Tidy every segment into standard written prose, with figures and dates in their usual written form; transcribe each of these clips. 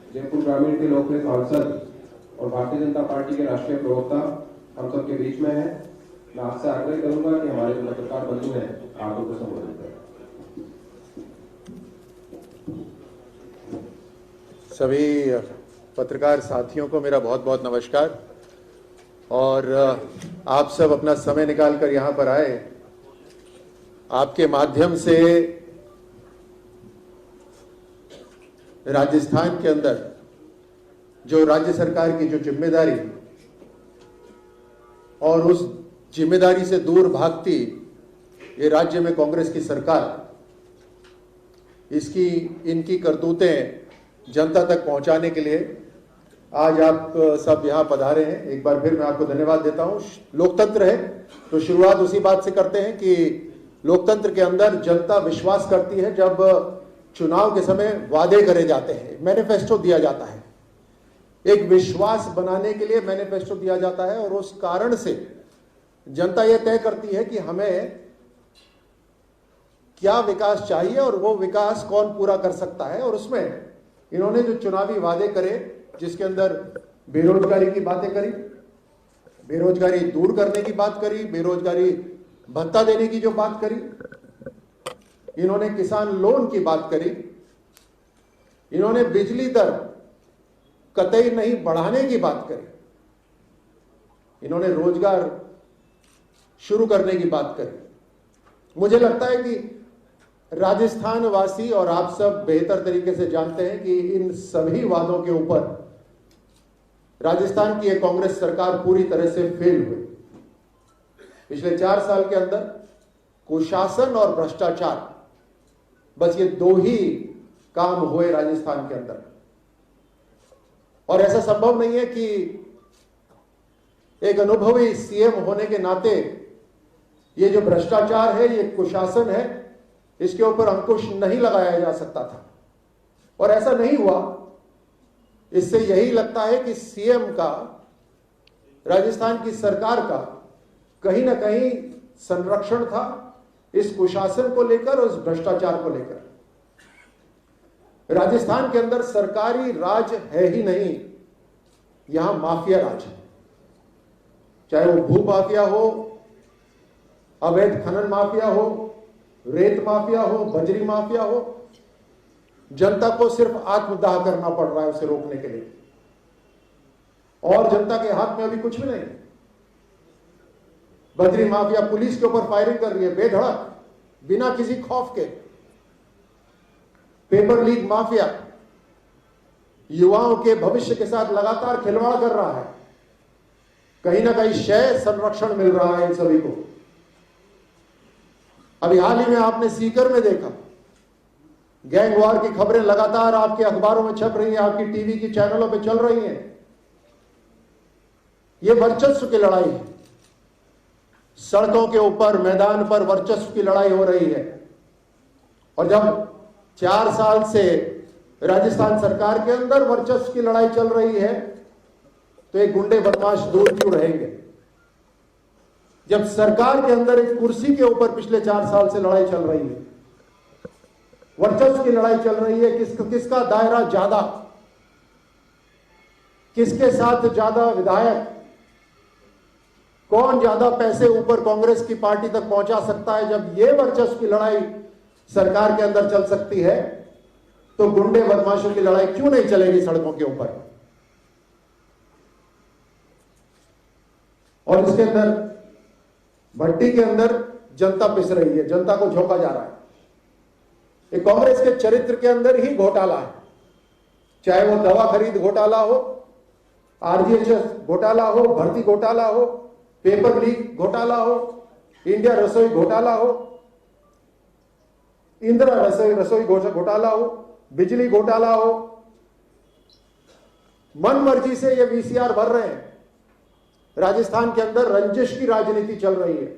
जयपुर ग्रामीण के लोकप्रिय सांसद और भारतीय जनता पार्टी के राष्ट्रीय प्रवक्ता हम सबके बीच में है। मैं आपसे आग्रह करूंगा कि हमारे जो पत्रकार बंधु हैं आप उनको संबोधित करें। सभी पत्रकार साथियों को मेरा बहुत बहुत नमस्कार। और आप सब अपना समय निकालकर यहाँ पर आए, आपके माध्यम से राजस्थान के अंदर जो राज्य सरकार की जो जिम्मेदारी और उस जिम्मेदारी से दूर भागती ये राज्य में कांग्रेस की सरकार, इनकी करतूतें जनता तक पहुंचाने के लिए आज आप सब यहां पधारे हैं। एक बार फिर मैं आपको धन्यवाद देता हूं। लोकतंत्र है तो शुरुआत उसी बात से करते हैं कि लोकतंत्र के अंदर जनता विश्वास करती है जब चुनाव के समय वादे करे जाते हैं, मैनिफेस्टो दिया जाता है। एक विश्वास बनाने के लिए मैनिफेस्टो दिया जाता है और उस कारण से जनता यह तय करती है कि हमें क्या विकास चाहिए और वो विकास कौन पूरा कर सकता है। और उसमें इन्होंने जो चुनावी वादे करे, जिसके अंदर बेरोजगारी की बातें करी, बेरोजगारी दूर करने की बात करी, बेरोजगारी भत्ता देने की जो बात करी, इन्होंने किसान लोन की बात करी, इन्होंने बिजली दर कतई नहीं बढ़ाने की बात करी, इन्होंने रोजगार शुरू करने की बात करी। मुझे लगता है कि राजस्थान वासी और आप सब बेहतर तरीके से जानते हैं कि इन सभी वादों के ऊपर राजस्थान की एक कांग्रेस सरकार पूरी तरह से फेल हुई। पिछले 4 साल के अंदर कुशासन और भ्रष्टाचार, बस ये 2 ही काम हुए राजस्थान के अंदर। और ऐसा संभव नहीं है कि एक अनुभवी सीएम होने के नाते ये जो भ्रष्टाचार है, ये कुशासन है, इसके ऊपर अंकुश नहीं लगाया जा सकता था। और ऐसा नहीं हुआ। इससे यही लगता है कि सीएम का, राजस्थान की सरकार का कहीं ना कहीं संरक्षण था इस कुशासन को लेकर और इस भ्रष्टाचार को लेकर। राजस्थान के अंदर सरकारी राज है ही नहीं, यहां माफिया राज है। चाहे वो भू माफिया हो, अवैध खनन माफिया हो, रेत माफिया हो, बजरी माफिया हो, जनता को सिर्फ आत्मदाह करना पड़ रहा है उसे रोकने के लिए। और जनता के हाथ में अभी कुछ भी नहीं। बजरी माफिया पुलिस के ऊपर फायरिंग कर रही है बेधड़क, बिना किसी खौफ के। पेपर लीक माफिया युवाओं के भविष्य के साथ लगातार खिलवाड़ कर रहा है। कहीं ना कहीं शय संरक्षण मिल रहा है इन सभी को। अभी हाल ही में आपने सीकर में देखा, गैंग वॉर की खबरें लगातार आपके अखबारों में छप रही हैं, आपकी टीवी की चैनलों पे चल रही हैं। ये वर्चस्व की लड़ाई है। सड़कों के ऊपर, मैदान पर वर्चस्व की लड़ाई हो रही है। और जब 4 साल से राजस्थान सरकार के अंदर वर्चस्व की लड़ाई चल रही है तो एक गुंडे बदमाश दूर क्यों रहेंगे। जब सरकार के अंदर एक कुर्सी के ऊपर पिछले 4 साल से लड़ाई चल रही है, वर्चस्व की लड़ाई चल रही है, किसका दायरा ज्यादा, किसके साथ ज्यादा विधायक, कौन ज्यादा पैसे ऊपर कांग्रेस की पार्टी तक पहुंचा सकता है। जब यह वर्चस्व की लड़ाई सरकार के अंदर चल सकती है तो गुंडे बदमाशों की लड़ाई क्यों नहीं चलेगी सड़कों के ऊपर। और इसके अंदर भट्टी के अंदर जनता पिस रही है, जनता को झोंका जा रहा है। ये कांग्रेस के चरित्र के अंदर ही घोटाला है। चाहे वो दवा खरीद घोटाला हो, आरजीएचएस घोटाला हो, भर्ती घोटाला हो, पेपर लीक घोटाला हो, इंडिया रसोई घोटाला हो, इंदिरा रसोई घोटाला हो, बिजली घोटाला हो। मन मर्जी से ये वीसीआर भर रहे हैं। राजस्थान के अंदर रंजिश की राजनीति चल रही है।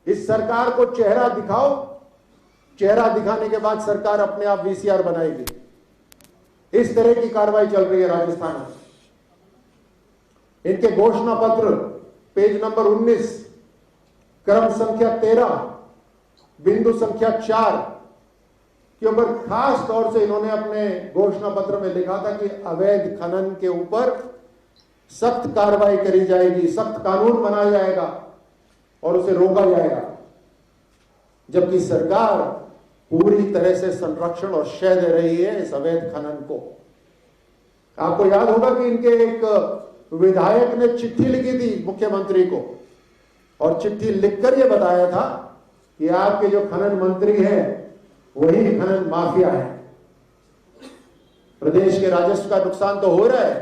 इस सरकार को चेहरा दिखाओ, चेहरा दिखाने के बाद सरकार अपने आप वीसीआर बनाएगी। इस तरह की कार्रवाई चल रही है राजस्थान में। इनके घोषणा पत्र पेज नंबर 19, क्रम संख्या 13, बिंदु संख्या 4, के ऊपर खास तौर से इन्होंने अपने घोषणा पत्र में लिखा था कि अवैध खनन के ऊपर सख्त कार्रवाई करी जाएगी, सख्त कानून बनाया जाएगा और उसे रोका जाएगा, जबकि सरकार पूरी तरह से संरक्षण और शय दे रही है इस अवैध खनन को। आपको याद होगा कि इनके एक विधायक ने चिट्ठी लिखी थी मुख्यमंत्री को और चिट्ठी लिखकर यह बताया था कि आपके जो खनन मंत्री हैं वही खनन माफिया है। प्रदेश के राजस्व का नुकसान तो हो रहा है,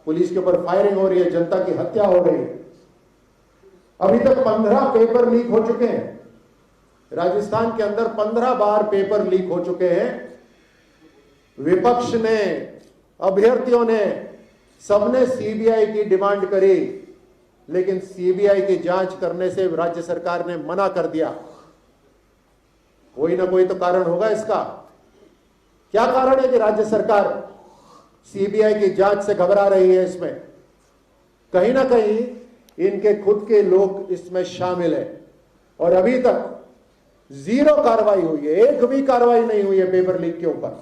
पुलिस के ऊपर फायरिंग हो रही है, जनता की हत्या हो रही है। अभी तक 15 पेपर लीक हो चुके हैं। राजस्थान के अंदर 15 बार पेपर लीक हो चुके हैं। विपक्ष ने, अभ्यर्थियों ने, सबने सीबीआई की डिमांड करी, लेकिन सीबीआई की जांच करने से राज्य सरकार ने मना कर दिया। कोई ना कोई तो कारण होगा इसका। क्या कारण है कि राज्य सरकार सीबीआई की जांच से घबरा रही है? इसमें कहीं ना कहीं इनके खुद के लोग इसमें शामिल है और अभी तक 0 कार्रवाई हुई है, एक भी कार्रवाई नहीं हुई है पेपर लीक के ऊपर।